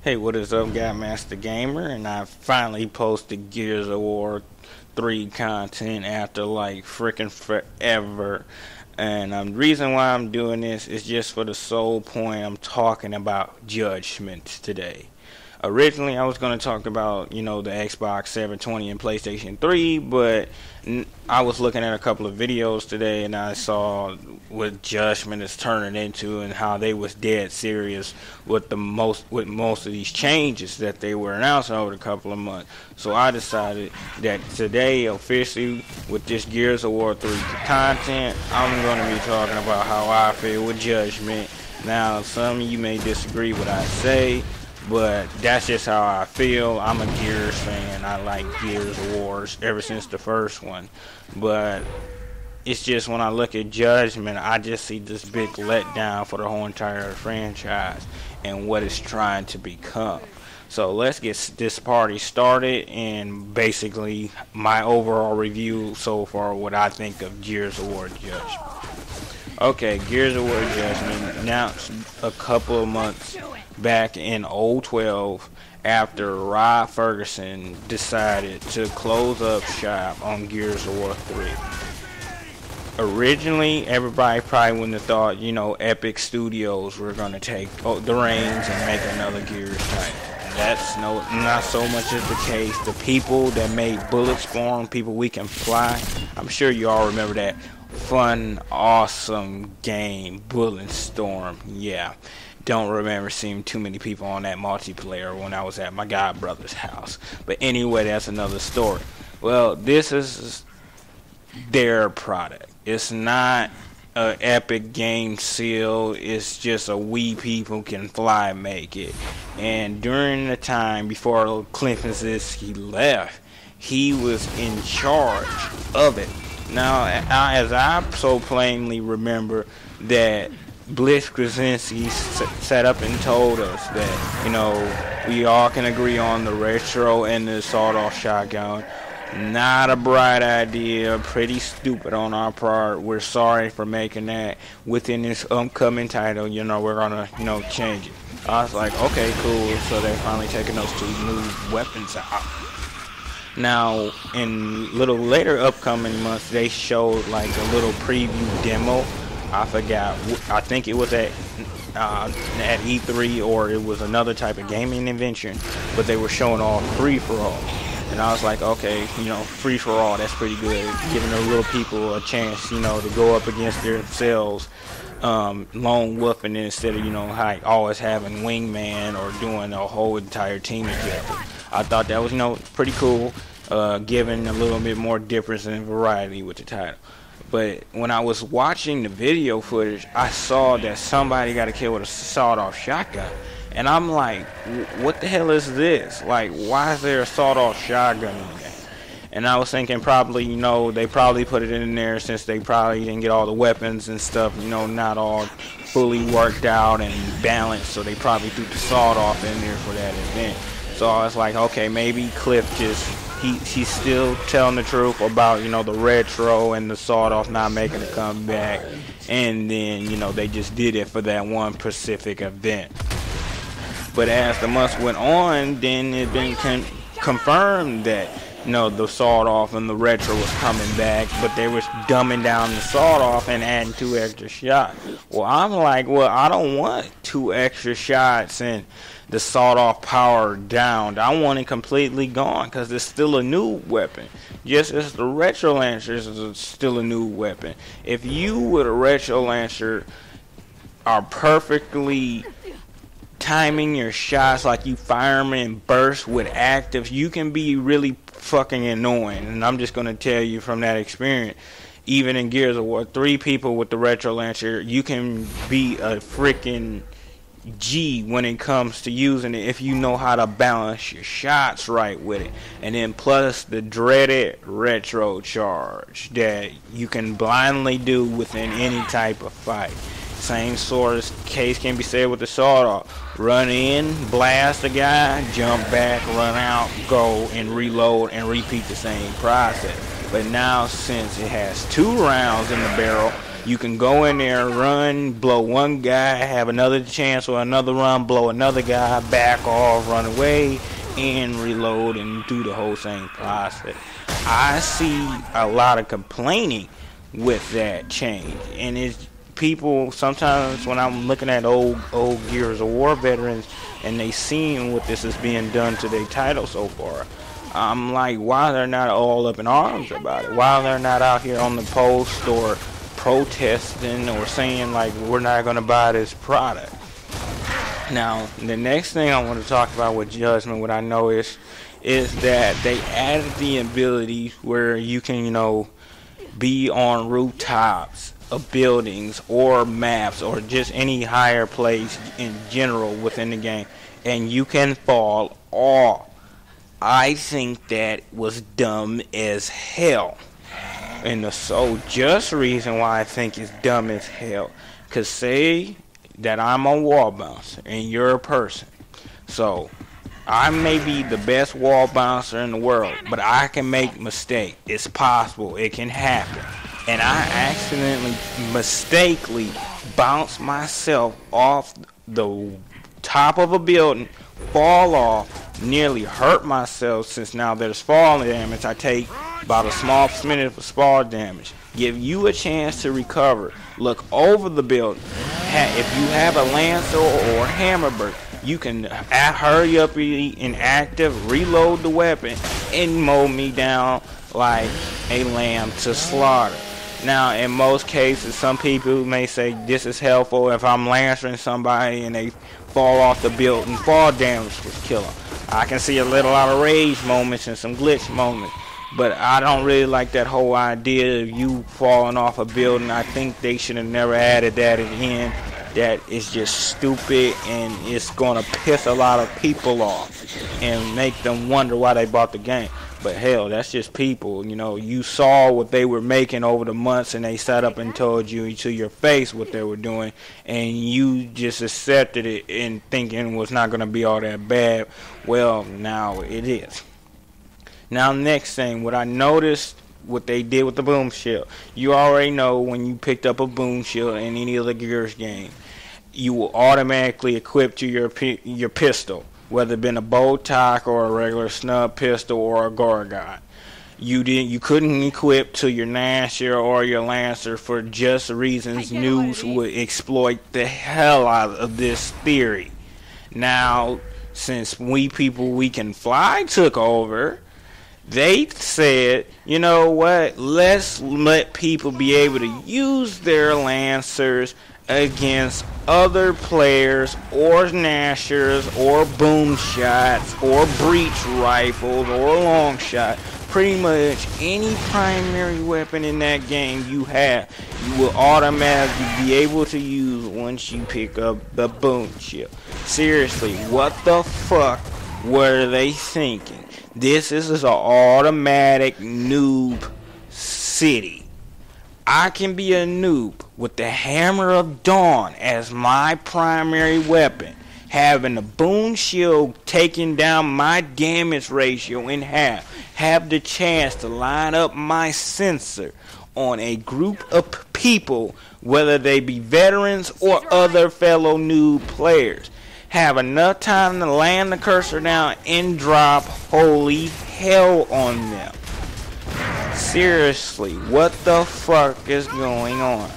Hey, what is up, guy Master Gamer? And I finally posted Gears of War 3 content after like freaking forever. And the reason why I'm doing this is just for the sole point I'm talking about judgments today. Originally, I was going to talk about, the Xbox 720 and PlayStation 3, but I was looking at a couple of videos today and I saw what Judgment is turning into and how they was dead serious with most of these changes that they were announcing over a couple of months. So I decided that today, officially, with this Gears of War 3 content, I'm going to be talking about how I feel with Judgment. Now, some of you may disagree with what I say, but that's just how I feel. I'm a Gears fan. I like Gears of Wars ever since the first one. But it's just when I look at Judgment, I just see this big letdown for the whole entire franchise and what it's trying to become. So let's get this party started and basically my overall review so far, what I think of Gears of War Judgment. Okay, Gears of War Judgment announced a couple of months back in 2012 after Rod Ferguson decided to close up shop on Gears of War 3. Originally, everybody probably wouldn't have thought, Epic Studios were going to take the reins and make another Gears title. That's not so much as the case. The people that made Bulletstorm, People We Can Fly, I'm sure you all remember that fun, awesome game, Bulletstorm. Yeah. Don't remember seeing too many people on that multiplayer when I was at my god brother's house. But anyway, that's another story. Well, this is their product. It's not an Epic game seal. It's just a We People Can Fly make it. And during the time before Clint Mazinski left, he was in charge of it. Now, as I so plainly remember that Blitz Krasinski sat up and told us that, we all can agree on the retro and the sawed-off shotgun. Not a bright idea, pretty stupid on our part. We're sorry for making that. Within this upcoming title, we're gonna, change it. I was like, okay, cool. So they're finally taking those two new weapons out. Now, in little later upcoming months, they showed like a little preview demo. I forgot. I think it was at E3 or it was another type of gaming invention, but they were showing off free for all, and I was like, okay, free for all. That's pretty good, giving the little people a chance, to go up against themselves, lone wolfing instead of always having wingman or doing a whole entire team objective. I thought that was pretty cool, giving a little bit more difference and variety with the title. But when I was watching the video footage, I saw that somebody got killed with a sawed-off shotgun. And I'm like, what the hell is this? Like, why is there a sawed-off shotgun in there? And I was thinking probably, they probably put it in there since they probably didn't get all the weapons and stuff, not all fully worked out and balanced. So they probably threw the sawed-off in there for that event. So I was like, okay, maybe Cliff he's still telling the truth about, the retro and the sawed-off not making a comeback. And then, they just did it for that one specific event. But as the months went on, then it been confirmed that, the sawed-off and the retro was coming back, but they was dumbing down the sawed-off and adding 2 extra shots. Well, I'm like, well, I don't want 2 extra shots and the sawed-off power down. I want it completely gone because it's still a new weapon. Just as the retro lancer is still a new weapon. If you with a retro lancer are perfectly timing your shots like you fire them in bursts with actives, you can be really fucking annoying. And I'm just going to tell you from that experience, even in Gears of War 3, people with the retro lancer, you can be a freaking G when it comes to using it if you know how to balance your shots right with it. And then plus the dreaded retro charge that you can blindly do within any type of fight. Same sort of case can be said with the sawed-off. Run in, blast a guy, jump back, run out, go and reload and repeat the same process. But now since it has 2 rounds in the barrel, You can go in there, run, blow one guy, have another chance or another run, blow another guy, back off, run away, and reload and do the whole same process. I see a lot of complaining with that change, and it's people sometimes when I'm looking at old Gears of War veterans and they seeing what this is being done to their title so far, I'm like, why they're not all up in arms about it? Why they're not out here on the post or protesting or saying like we're not going to buy this product? Now, the next thing I want to talk about with Judgment, what I know is that they added the ability where you can, be on rooftops of buildings or maps or just any higher place in general within the game, and you can fall off. I think that was dumb as hell. And the sole just reason why I think it's dumb as hell, cause say that I'm a wall bouncer and you're a person, so I may be the best wall bouncer in the world, but I can make mistakes. It's possible. It can happen. And I accidentally, mistakenly bounce myself off the top of a building, fall off, nearly hurt myself. Since now there's fall damage, I take about a small percentage of fall damage. Give you a chance to recover. Look over the building. If you have a Lancer or Hammerberg, you can hurry up and active, reload the weapon, and mow me down like a lamb to slaughter. Now, in most cases, some people may say this is helpful if I'm lancering somebody and they fall off the building, fall damage would kill them. I can see a lot of rage moments and some glitch moments, but I don't really like that whole idea of you falling off a building. I think they should have never added that in. That is just stupid, and it's going to piss a lot of people off and make them wonder why they bought the game. But hell, that's just people. You saw what they were making over the months, and they sat up and told you to your face what they were doing, and you just accepted it and thinking it was not going to be all that bad. Well, now it is. Now, next thing, what I noticed, what they did with the boom shield. You already know when you picked up a boom shield in any of the Gears game, you will automatically equip to your pistol, whether it been a bow tie or a regular snub pistol or a Gorgon. You couldn't equip to your Gnasher or your Lancer for just reasons Noobs would exploit the hell out of this theory. Now, since We Can Fly took over, they said, you know what, let's let people be able to use their Lancers against other players or Gnashers or boom shots or breach rifles or long shot. Pretty much any primary weapon in that game you have, you will automatically be able to use once you pick up the boom shield. Seriously, what the fuck were they thinking? This is an automatic Noob City. I can be a noob with the Hammer of Dawn as my primary weapon, having the boom shield taking down my damage ratio in half, have the chance to line up my sensor on a group of people, whether they be veterans or other fellow noob players, have enough time to land the cursor down and drop holy hell on them. Seriously, what the fuck is going on?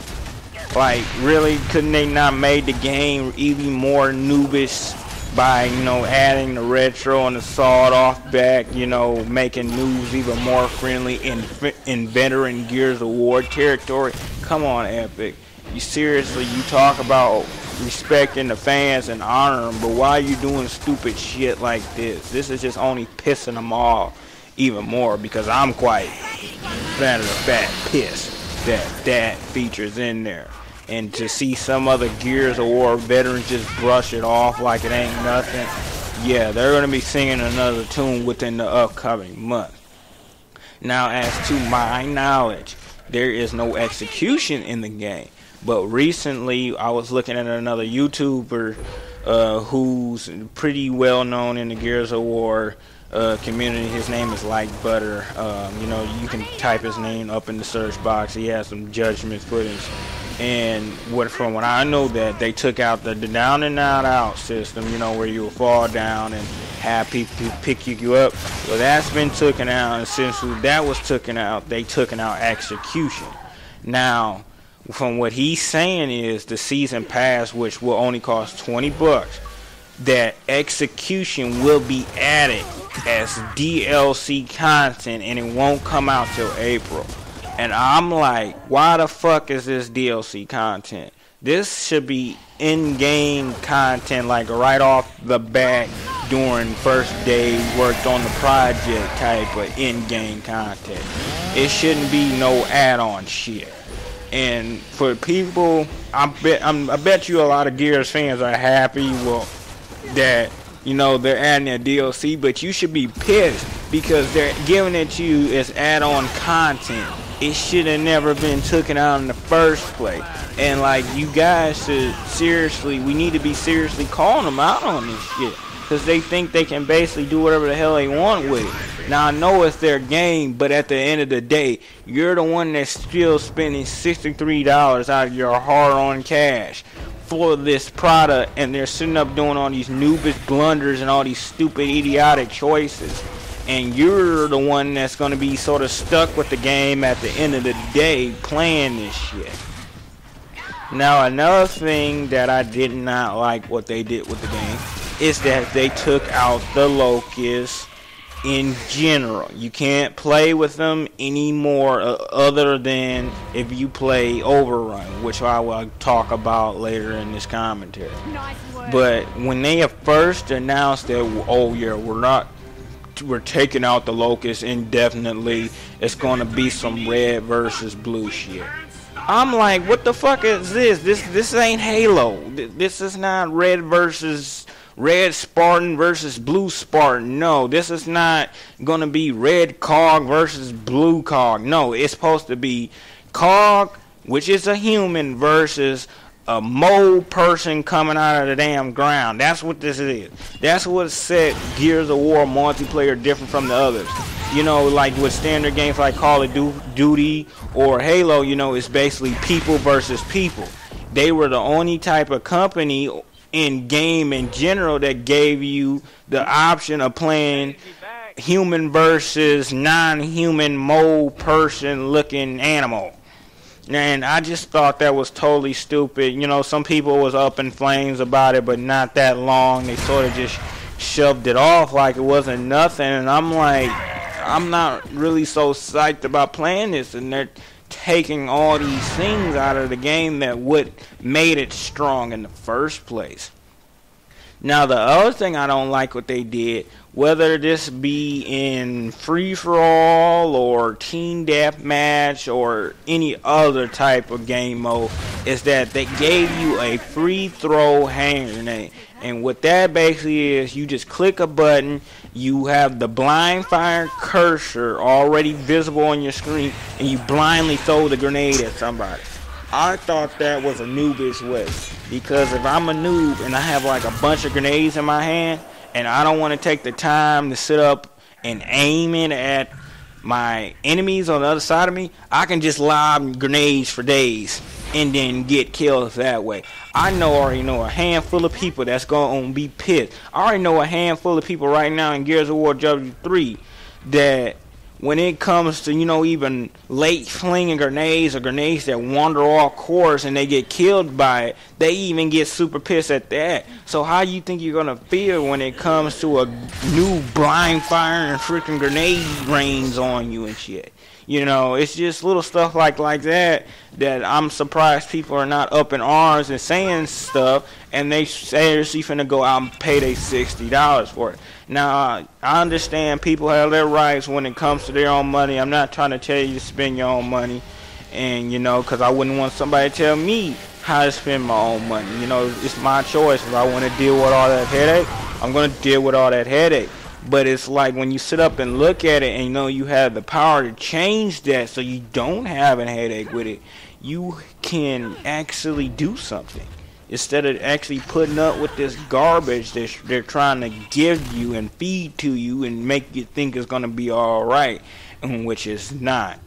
Like, really, couldn't they not made the game even more noobish by, adding the retro and the sawed-off back, making noobs even more friendly in veteran Gears of War territory? Come on, Epic. You talk about respecting the fans and honor them, but why are you doing stupid shit like this? This is just only pissing them off even more, because I'm quite, matter of fact, pissed that feature's in there. And to see some other Gears of War veterans just brush it off like it ain't nothing, yeah, they're going to be singing another tune within the upcoming month. Now, as to my knowledge, there is no execution in the game. But recently, I was looking at another YouTuber who's pretty well known in the Gears of War community. His name is Like Butter. You can type his name up in the search box. He has some Judgment footage, And from what I know, that they took out the down and out system, you know, where you would fall down and have people pick you up. Well, that's been taken out, and since that was taken out, they took out execution. Now, from what he's saying is the season pass, which will only cost $20, that execution will be added as DLC content, and it won't come out till April. And I'm like, why the fuck is this DLC content? This should be in-game content, like right off the bat during first day worked on the project type of in-game content. It shouldn't be no add-on shit. And for people, I bet you a lot of Gears fans are happy that, you know, they're adding a DLC, but you should be pissed because they're giving it to you as add-on content. It should have never been taken out in the first place. And like, you guys should we need to be seriously calling them out on this shit, because they think they can basically do whatever the hell they want with it. Now, I know it's their game, but at the end of the day, you're the one that's still spending $63 out of your hard-earned cash for this product, and they're sitting up doing all these noobish blunders and all these stupid, idiotic choices. And you're the one that's going to be sort of stuck with the game at the end of the day playing this shit. Now, another thing that I did not like what they did with the game is that they took out the locusts in general. You can't play with them anymore other than if you play Overrun, which I will talk about later in this commentary. But when they have first announced that, oh yeah, we're taking out the locusts indefinitely, it's going to be some red versus blue shit. I'm like, what the fuck is this? This ain't Halo. This is not red Spartan versus blue Spartan. No, this is not going to be red cog versus blue cog. No, it's supposed to be cog, which is a human, versus a mole person coming out of the damn ground. That's what this is. That's what set Gears of War multiplayer different from the others. You know, like with standard games like Call of Duty or Halo, you know, it's basically people versus people. They were the only type of company in game in general that gave you the option of playing human versus non-human mole person looking animal. And I just thought that was totally stupid. You know, some people was up in flames about it, but not that long. They sort of just shoved it off like it wasn't nothing. And I'm like, I'm not really so psyched about playing this. And they're taking all these things out of the game that would made it strong in the first place. Now, the other thing I don't like what they did, whether this be in free-for-all or team deathmatch or any other type of game mode, is that they gave you a free throw hand grenade. And what that basically is, you just click a button, you have the blind fire cursor already visible on your screen, and you blindly throw the grenade at somebody. I thought that was a noobish way, because if I'm a noob and I have like a bunch of grenades in my hand and I don't want to take the time to sit up and aim it at my enemies on the other side of me, I can just lob grenades for days and then get killed that way. I already know a handful of people that's going to be pissed. I already know a handful of people right now in Gears of War W3 that when it comes to, you know, even late flinging grenades or grenades that wander off course and they get killed by it, they even get super pissed at that. So how you think you're going to feel when it comes to a new blind fire and freaking grenade rains on you and shit? You know, it's just little stuff like that I'm surprised people are not up in arms and saying stuff, and they seriously finna go out and pay they $60 for it. Now, I understand people have their rights when it comes to their own money. I'm not trying to tell you to spend your own money, and, you know, because I wouldn't want somebody to tell me how to spend my own money. You know, it's my choice. If I want to deal with all that headache, I'm going to deal with all that headache. But it's like when you sit up and look at it and you know you have the power to change that so you don't have a headache with it, you can actually do something. Instead of actually putting up with this garbage that they're trying to give you and feed to you and make you think it's going to be alright, which is not.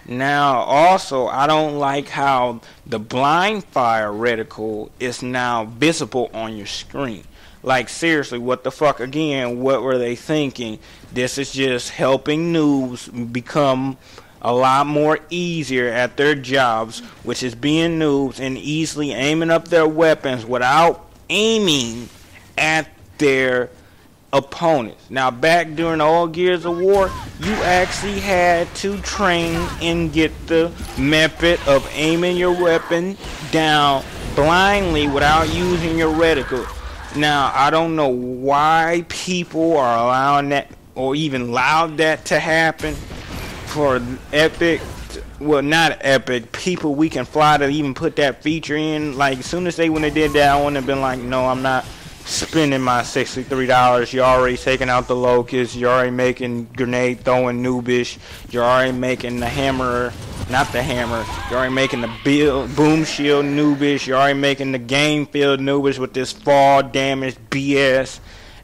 Now, also, I don't like how the blind fire reticle is now visible on your screen. Like, seriously, what the fuck? Again, what were they thinking? This is just helping noobs become a lot more easier at their jobs, which is being noobs and easily aiming up their weapons without aiming at their opponents. Now, back during the old Gears of War, you actually had to train and get the method of aiming your weapon down blindly without using your reticle. Now, I don't know why people are allowing that or even allowed that to happen for Epic. Well, not Epic. People We Can Fly to even put that feature in. Like, as soon as when they did that, I wouldn't have been like, no, I'm not spending my $63. You're already taking out the locusts. You're already making grenade throwing noobish. You're already making the hammer, not the hammer. You're already making the boom shield noobish. You're already making the game field noobish with this fall damage BS.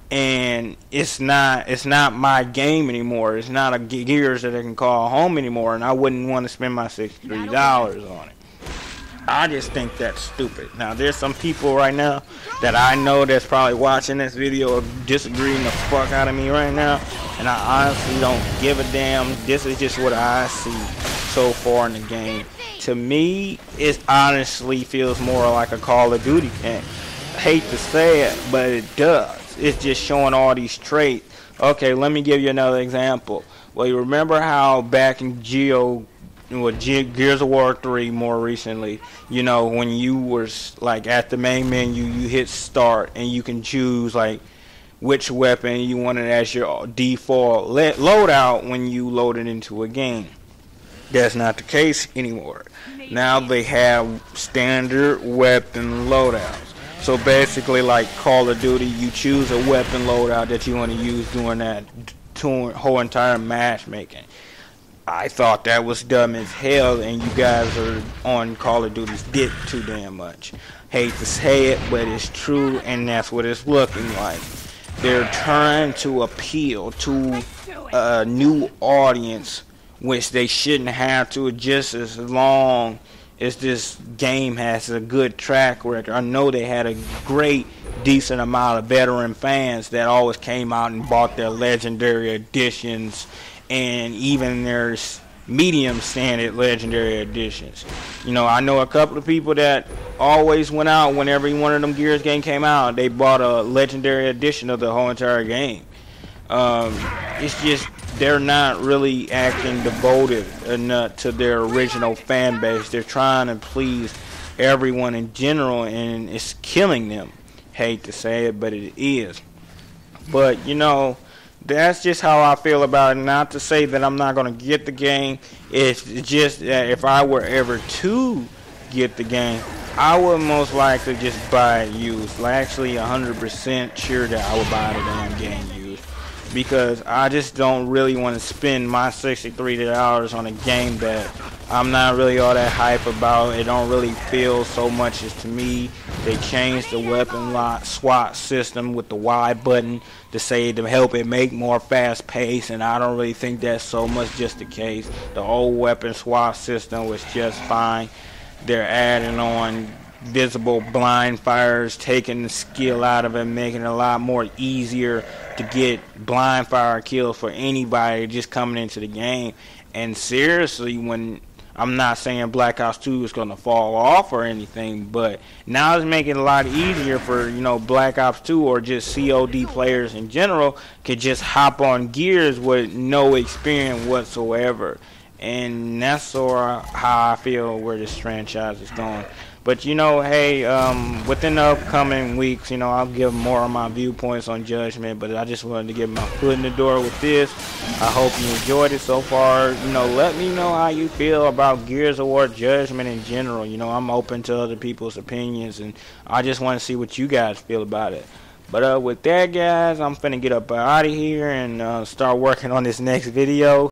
And it's not my game anymore. It's not a Gears that I can call home anymore. And I wouldn't want to spend my $63 on it. I just think that's stupid. Now, there's some people right now that I know that's probably watching this video disagreeing the fuck out of me right now, and I honestly don't give a damn. This is just what I see so far in the game. To me, it honestly feels more like a Call of Duty game. I hate to say it, but it does. It's just showing all these traits. Okay, let me give you another example. Well, you remember how back in Gears of War 3 more recently, you know, when you were like at the main menu, you hit start and you can choose like which weapon you wanted as your default loadout when you load it into a game. That's not the case anymore. Now they have standard weapon loadouts. So basically, like Call of Duty, you choose a weapon loadout that you want to use during that whole entire matchmaking. I thought that was dumb as hell, and you guys are on Call of Duty's dick too damn much. Hate to say it, but it's true, and that's what it's looking like. They're trying to appeal to a new audience, which they shouldn't have to, just as long as this game has a good track record. I know they had a great, decent amount of veteran fans that always came out and bought their legendary editions, and even their medium standard legendary editions. You know, I know a couple of people that always went out whenever one of them Gears game came out. They bought a legendary edition of the whole entire game. It's just they're not really acting devoted enough to their original fan base. They're trying to please everyone in general, and it's killing them. Hate to say it, but it is. But, you know, that's just how I feel about it. Not to say that I'm not going to get the game. It's just that if I were ever to get the game, I would most likely just buy it used. Like, actually 100% sure that I would buy the damn game used. Because I just don't really want to spend my $63 on a game that I'm not really all that hype about. It don't really feel so much as to me. They changed the weapon lock SWAT system with the Y button to say to help it make more fast pace, and I don't really think that's so much just the case. The old weapon SWAT system was just fine. They're adding on visible blind fires, taking the skill out of it, making it a lot more easier to get blind fire kills for anybody just coming into the game. And seriously, when I'm not saying Black Ops 2 is going to fall off or anything, but now it's making it a lot easier for, you know, Black Ops 2 or just COD players in general could just hop on Gears with no experience whatsoever. And that's sort of how I feel where this franchise is going. But, you know, hey, within the upcoming weeks, you know, I'll give more of my viewpoints on Judgment, but I just wanted to get my foot in the door with this. I hope you enjoyed it so far. You know, let me know how you feel about Gears of War Judgment in general. You know, I'm open to other people's opinions, and I just want to see what you guys feel about it. But with that, guys, I'm finna get up out of here and start working on this next video.